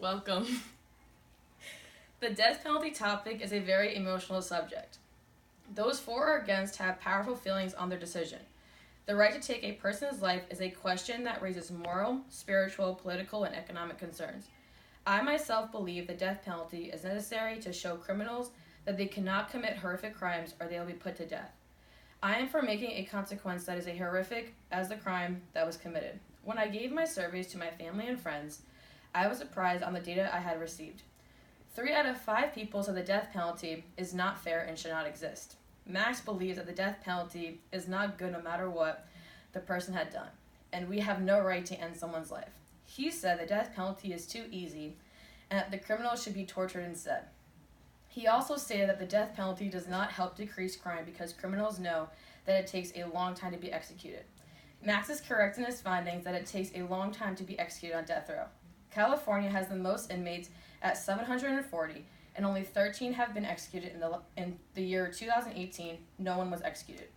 Welcome. The death penalty topic is a very emotional subject. Those for or against have powerful feelings on their decision. The right to take a person's life is a question that raises moral, spiritual, political, and economic concerns. I myself believe the death penalty is necessary to show criminals that they cannot commit horrific crimes or they will be put to death. I am for making a consequence that is as horrific as the crime that was committed. When I gave my surveys to my family and friends, I was surprised on the data I had received. 3 out of 5 people said the death penalty is not fair and should not exist. Max believes that the death penalty is not good no matter what the person had done, and we have no right to end someone's life. He said the death penalty is too easy and that the criminal should be tortured instead. He also stated that the death penalty does not help decrease crime because criminals know that it takes a long time to be executed. Max is correct in his findings that it takes a long time to be executed on death row. California has the most inmates at 740, and only 13 have been executed in the year 2018. No one was executed.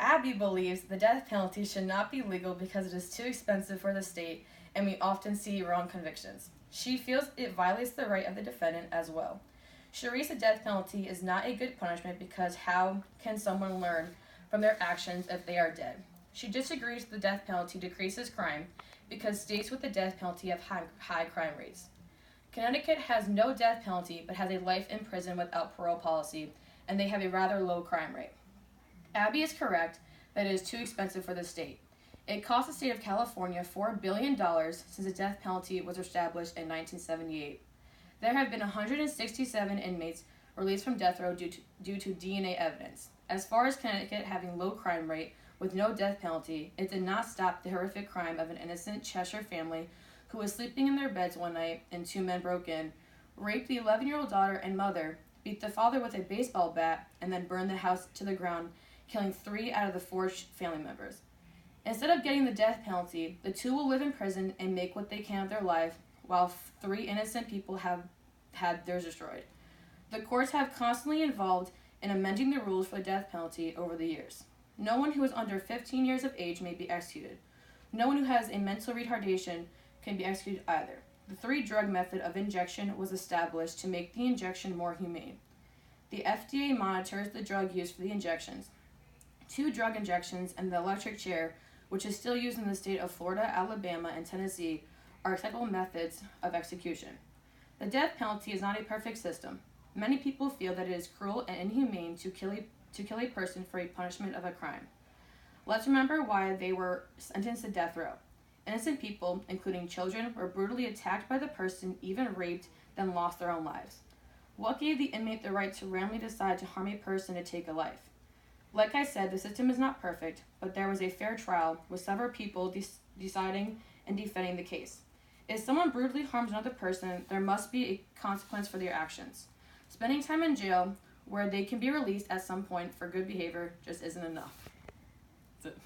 Abby believes the death penalty should not be legal because it is too expensive for the state, and we often see wrong convictions. She feels it violates the right of the defendant as well. Sharice, the death penalty is not a good punishment because how can someone learn from their actions if they are dead? She disagrees the death penalty decreases crime because states with the death penalty have high crime rates. Connecticut has no death penalty but has a life in prison without parole policy, and they have a rather low crime rate. Abby is correct that it is too expensive for the state. It cost the state of California $4 billion since the death penalty was established in 1978. There have been 167 inmates released from death row due to DNA evidence. As far as Connecticut having low crime rate with no death penalty, it did not stop the horrific crime of an innocent Cheshire family who was sleeping in their beds one night and 2 men broke in, raped the 11-year-old daughter and mother, beat the father with a baseball bat, and then burned the house to the ground, killing 3 out of the 4 family members. Instead of getting the death penalty, the 2 will live in prison and make what they can of their life, while 3 innocent people have had theirs destroyed. The courts have constantly involved in amending the rules for the death penalty over the years. No one who is under 15 years of age may be executed. No one who has a mental retardation can be executed either. The 3-drug method of injection was established to make the injection more humane. The FDA monitors the drug used for the injections. 2 drug injections and the electric chair, which is still used in the state of Florida, Alabama, and Tennessee, are acceptable methods of execution. The death penalty is not a perfect system. Many people feel that it is cruel and inhumane to kill a person for a punishment of a crime. Let's remember why they were sentenced to death row. Innocent people, including children, were brutally attacked by the person, even raped, then lost their own lives. What gave the inmate the right to randomly decide to harm a person to take a life? Like I said, the system is not perfect, but there was a fair trial with several people deciding and defending the case. If someone brutally harms another person, there must be a consequence for their actions. Spending time in jail, where they can be released at some point for good behavior, just isn't enough. That's it.